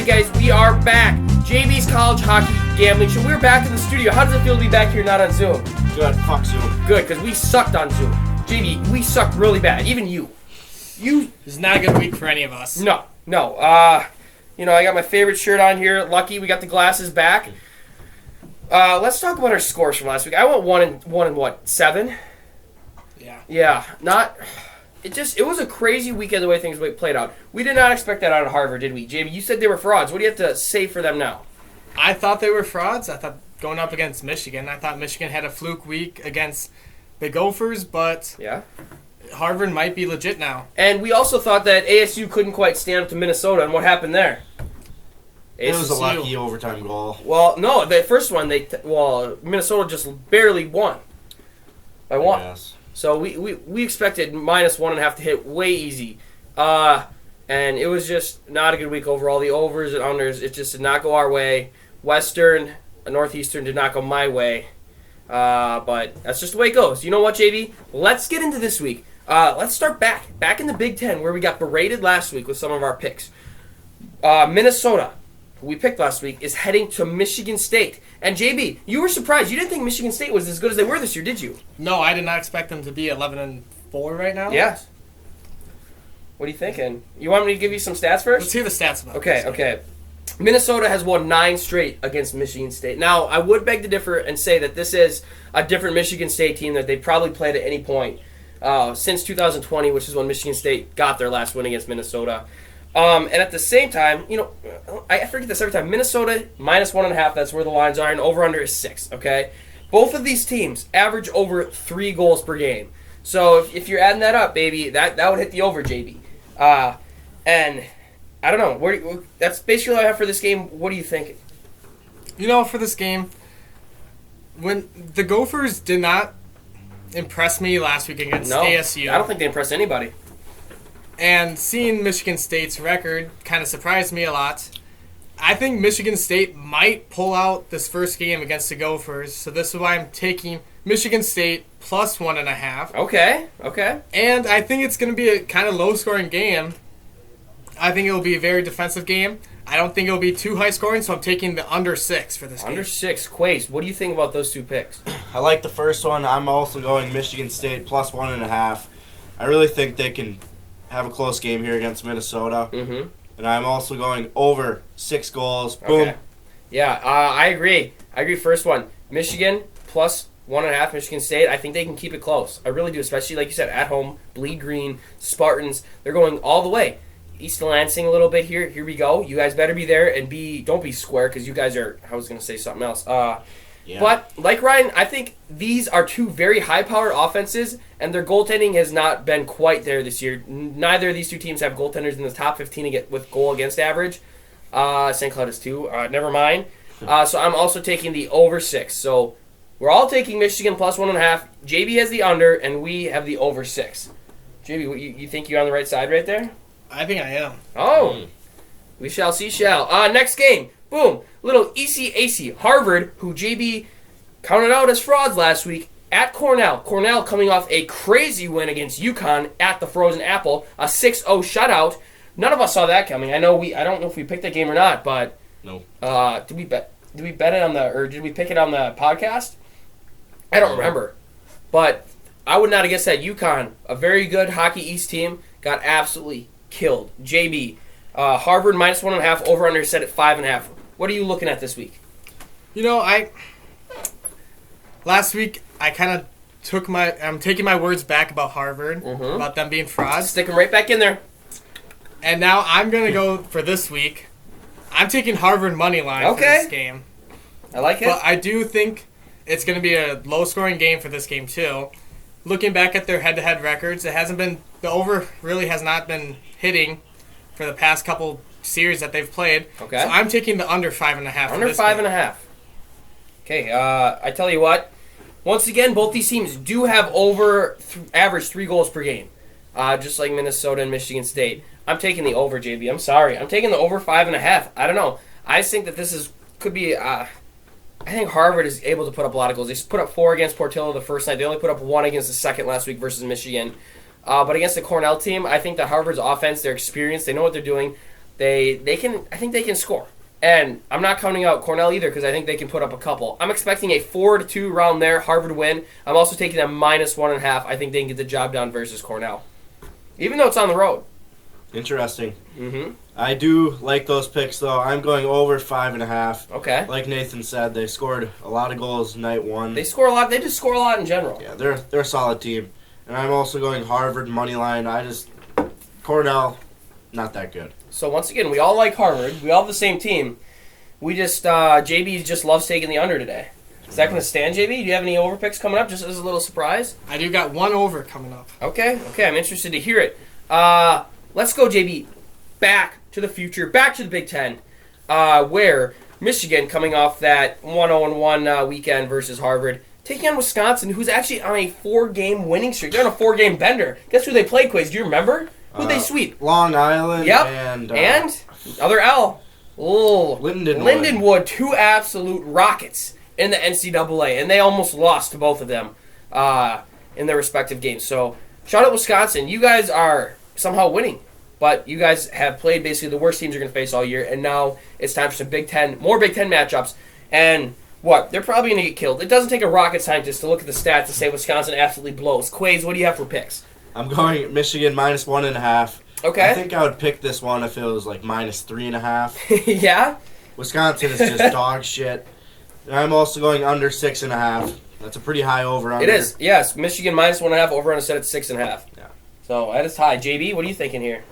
right, guys, we are back. JB's College Hockey Gambling Show. We're back in the studio. How does it feel to be back here, not on Zoom? Good. Fuck Zoom. Good, because we sucked on Zoom. JB, we sucked really bad. Even you. This is not a good week for any of us. No. I got my favorite shirt on here. Lucky we got the glasses back. Let's talk about our scores from last week. I went 1-7? Yeah. It was a crazy weekend the way things played out. We did not expect that out of Harvard, did we? JB, you said they were frauds. What do you have to say for them now? I thought they were frauds. I thought going up against Michigan, I thought Michigan had a fluke week against the Gophers, but yeah, Harvard might be legit now. And we also thought that ASU couldn't quite stand up to Minnesota, and what happened there? It was a lucky overtime goal. Well, no, the first one, Minnesota just barely won by one. Yes. So we expected -1.5 to hit way easy. And it was just not a good week overall. The overs and unders, it just did not go our way. Western, Northeastern did not go my way. But that's just the way it goes. You know what, JB? Let's get into this week. Let's start back in the Big Ten, where we got berated last week with some of our picks. Minnesota, who we picked last week, is heading to Michigan State. And JB, you were surprised. You didn't think Michigan State was as good as they were this year, did you? No, I did not expect them to be 11-4 right now. Yes. What are you thinking? You want me to give you some stats first? Let's hear the stats about this. Okay. Minnesota has won 9 straight against Michigan State. Now, I would beg to differ and say that this is a different Michigan State team that they probably played at any point since 2020, which is when Michigan State got their last win against Minnesota. And at the same time, I forget this every time. Minnesota, -1.5, that's where the lines are, and over-under is 6, okay? Both of these teams average over 3 goals per game. So if you're adding that up, baby, that would hit the over, JB. And I don't know. That's basically all I have for this game. What are you thinking? For this game, when the Gophers did not impress me last week against ASU. I don't think they impressed anybody. And seeing Michigan State's record kind of surprised me a lot. I think Michigan State might pull out this first game against the Gophers, so this is why I'm taking Michigan State +1.5. Okay. And I think it's going to be a kind of low-scoring game. I think it will be a very defensive game. I don't think it will be too high-scoring, so I'm taking the under 6 for this game. Under 6, Quace. What do you think about those two picks? I like the first one. I'm also going Michigan State +1.5. I really think they can have a close game here against Minnesota. Mm-hmm. And I'm also going over 6 goals. Boom. Okay. Yeah, I agree. First one, Michigan +1.5, Michigan State. I think they can keep it close. I really do, especially, like you said, at home, Bleed Green, Spartans. They're going all the way. East Lansing a little bit here. Here we go. You guys better be there and don't be square, because you guys are, I was going to say something else. Yeah. But, like Ryan, I think these are two very high-powered offenses, and their goaltending has not been quite there this year. Neither of these two teams have goaltenders in the top 15 with goal against average. St. Cloud is 2. Never mind. So I'm also taking the over 6. So we're all taking Michigan +1.5. JB has the under, and we have the over 6. JB, you think you're on the right side right there? I think I am. Oh. We shall see shall. Next game. Boom. Little ECAC. Harvard, who JB counted out as frauds last week, at Cornell. Cornell coming off a crazy win against UConn at the Frozen Apple. A 6-0 shutout. None of us saw that coming. I don't know if we picked that game or not, but no. Did we bet it on did we pick it on the podcast? I don't remember. But I would not have guessed that UConn, a very good Hockey East team, got absolutely killed. JB, Harvard -1.5, over under set at 5.5. What are you looking at this week? Last week I kind of I'm taking my words back about Harvard, Mm-hmm. about them being frauds. Stick them right back in there. And now I'm going to go for this week. I'm taking Harvard money line for this game. I like it. But I do think it's going to be a low-scoring game for this game, too. Looking back at their head-to-head records, the over really has not been hitting for the past couple series that they've played. Okay. So I'm taking the under 5.5. Under 5.5. Okay, I tell you what. Once again, both these teams do have over average 3 goals per game, just like Minnesota and Michigan State. I'm taking the over, JB. I'm sorry. I'm taking the over 5.5. I don't know. I just think that this could be. I think Harvard is able to put up a lot of goals. They put up 4 against Portillo the first night. They only put up 1 against the second last week versus Michigan. But against the Cornell team, I think that Harvard's offense, their experience, they know what they're doing. They can. I think they can score. And I'm not counting out Cornell either because I think they can put up a couple. I'm expecting a 4-2 round there. Harvard win. I'm also taking them -1.5. I think they can get the job done versus Cornell, even though it's on the road. Interesting. Mm-hmm. I do like those picks, though. I'm going over 5.5. Okay. Like Nathan said, they scored a lot of goals night one. They score a lot. They just score a lot in general. Yeah, they're a solid team. And I'm also going Harvard money line. Cornell, not that good. So once again, we all like Harvard. We all have the same team. We just JB just loves taking the under today. Is that going to stand, JB? Do you have any over picks coming up? Just as a little surprise. I do got one over coming up. Okay. I'm interested to hear it. Let's go, JB. Back to the future. Back to the Big Ten, where Michigan, coming off that 1-0-1 weekend versus Harvard, taking on Wisconsin, who's actually on a 4-game winning streak. They're on a 4-game bender. Guess who they played, Quiz? Do you remember? Who'd they sweep? Long Island. Yep. And other L. Oh, Lindenwood. Lindenwood, 2 absolute rockets in the NCAA, and they almost lost to both of them in their respective games. So, shout out Wisconsin. You guys are somehow winning, but you guys have played basically the worst teams you're going to face all year, and now it's time for some more Big Ten matchups. And what? They're probably going to get killed. It doesn't take a rocket scientist to look at the stats and say Wisconsin absolutely blows. Quays, what do you have for picks? I'm going Michigan -1.5. Okay. I think I would pick this one if it was like -3.5. Yeah? Wisconsin is just dog shit. And I'm also going under 6.5. That's a pretty high over under. It is, yes. Michigan -1.5, over on a set at 6.5. Yeah. So that is high. JB, what are you thinking here?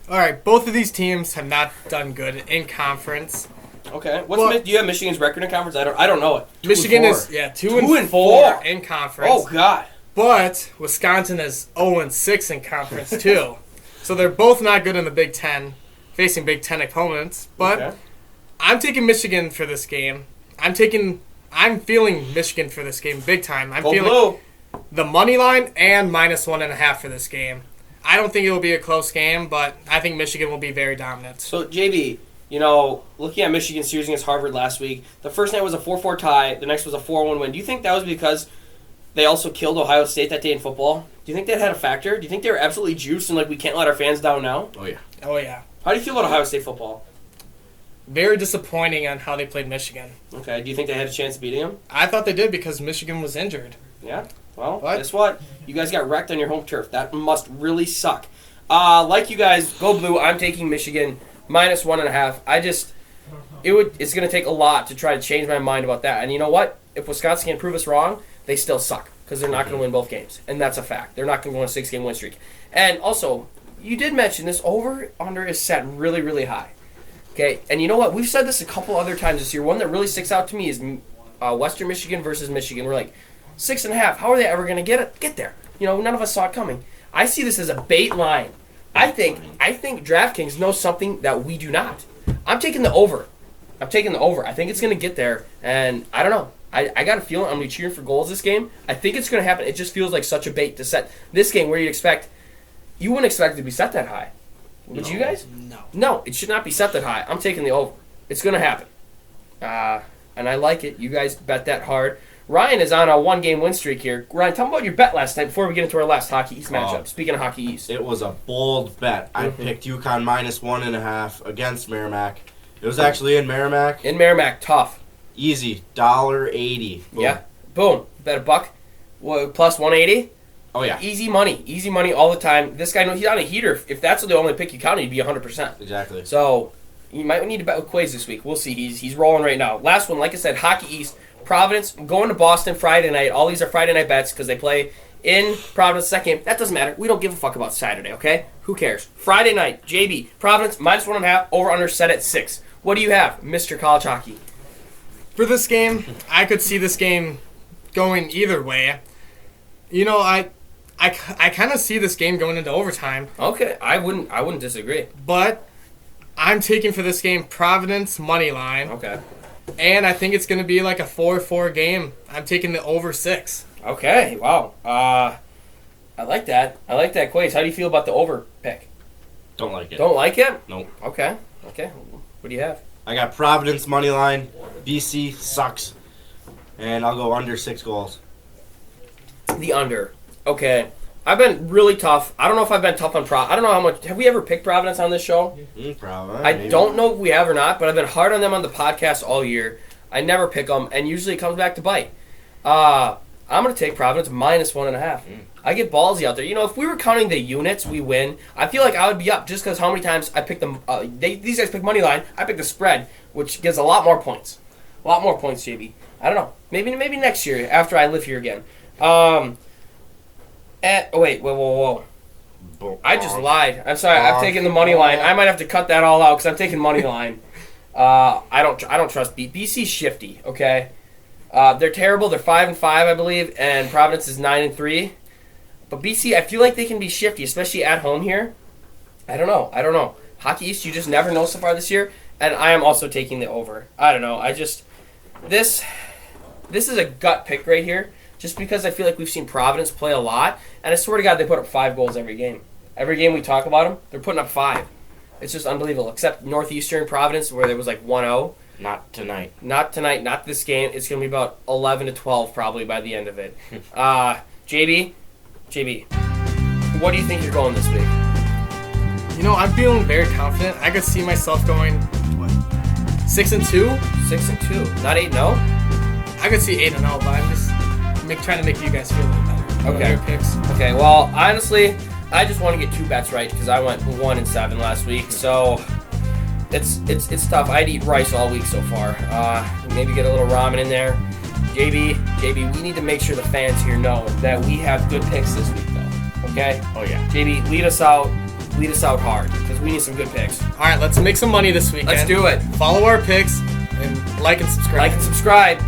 All right, both of these teams have not done good in conference. Okay. Well- Do you have Michigan's record in conference? I don't know it. Michigan 2-4. is 2 2 and 4 in conference. Oh God. But Wisconsin is 0 and 6 in conference too. So they're both not good in the Big Ten, facing Big Ten opponents. But Okay. I'm taking Michigan for this game. I'm feeling Michigan for this game big time. I'm Go feeling blue. the money line and -1.5 for this game. I don't think it will be a close game, but I think Michigan will be very dominant. So JB, looking at Michigan series against Harvard last week, the first night was a 4-4 tie. The next was a 4-1 win. Do you think that was because they also killed Ohio State that day in football? Do you think that had a factor? Do you think they were absolutely juiced and we can't let our fans down now? Oh, yeah. Oh, yeah. How do you feel about Ohio State football? Very disappointing on how they played Michigan. Okay. Do you think they had a chance of beating them? I thought they did because Michigan was injured. Yeah. Well, What? guess what? You guys got wrecked on your home turf. That must really suck. Like you guys, go blue. I'm taking Michigan -1.5. It's going to take a lot to try to change my mind about that. And you know what? If Wisconsin can prove us wrong, they still suck because they're not going to win both games. And that's a fact. They're not going to go on a 6-game win streak. And also, you did mention this over-under is set really, really high. Okay? And you know what? We've said this a couple other times this year. One that really sticks out to me is Western Michigan versus Michigan. We're like, 6.5. How are they ever going to get there? None of us saw it coming. I see this as a bait line. I think DraftKings knows something that we do not. I'm taking the over. I think it's going to get there, and I don't know. I got a feeling I'm going to be cheering for goals this game. I think it's going to happen. It just feels like such a bait to set this game where you wouldn't expect it to be set that high. Would you guys? No. No, it should not be set that high. I'm taking the over. It's going to happen. And I like it. You guys bet that hard. Ryan is on a 1-game win streak here. Ryan, tell me about your bet last night before we get into our last Hockey East matchup. Speaking of Hockey East. It was a bold bet. I picked UConn -1.5 against Merrimack. It was actually in Merrimack. In Merrimack, tough. Easy, $1.80. Boom. Yeah. Boom. Bet a buck. Plus 180. Oh, yeah. Easy money all the time. This guy, he's on a heater. If that's the only pick you count, he'd be 100%. Exactly. So you might need to bet with Quays this week. We'll see. He's rolling right now. Last one, like I said, Hockey East. Providence, I'm going to Boston Friday night. All these are Friday night bets because they play in Providence second. That doesn't matter. We don't give a fuck about Saturday, okay? Who cares? Friday night, JB, Providence, -1.5, over under set at 6. What do you have, Mr. College Hockey? For this game, I could see this game going either way. I kind of see this game going into overtime. Okay, I wouldn't disagree. But I'm taking for this game Providence money line. Okay. And I think it's going to be like a 4-4 game. I'm taking the over 6. Okay, wow. I like that. Quays. How do you feel about the over pick? Don't like it. Don't like it? Nope. Okay. What do you have? I got Providence money line. BC sucks. And I'll go under 6 goals. The under. Okay. I've been really tough. I don't know if I've been tough on I don't know how much. Have we ever picked Providence on this show? Probably. I maybe. don't know if we have or not, but I've been hard on them on the podcast all year. I never pick them, and usually it comes back to bite. I'm going to take Providence minus 1.5. I get ballsy out there. You know, if we were counting the units, we win. I feel like I would be up just because how many times I pick them. These guys pick money line. I pick the spread, which gives a lot more points. A lot more points, JB. I don't know. Maybe next year after I live here again. Whoa. I just lied. I'm sorry. I've taken the money line. I might have to cut that all out because I'm taking money line. I don't trust BC's shifty. Okay, they're terrible. They're 5-5, I believe, and Providence is 9-3. But BC, I feel like they can be shifty, especially at home here. I don't know. Hockey East, you just never know so far this year. And I am also taking the over. I don't know. This is a gut pick right here. Just because I feel like we've seen Providence play a lot, and I swear to God, they put up 5 goals every game. Every game we talk about them, they're putting up 5. It's just unbelievable. Except Northeastern Providence, where there was like 1-0. Not tonight. Not tonight. Not this game. It's going to be about 11-12 probably by the end of it. JB, what do you think you're going this week? You know, I'm feeling very confident. I could see myself going 6-2. 6-2, not 8-0. I could see 8-0, but I'm just trying to make you guys feel a little better. Okay. Your picks. Okay. Well, honestly, I just want to get 2 bets right because I went 1-7 last week. So it's tough. I'd eat rice all week so far. Maybe get a little ramen in there. JB, we need to make sure the fans here know that we have good picks this week, though. Okay? Oh yeah. JB, lead us out hard because we need some good picks. All right, let's make some money this weekend. Let's do it. Follow our picks and like and subscribe. Like and subscribe.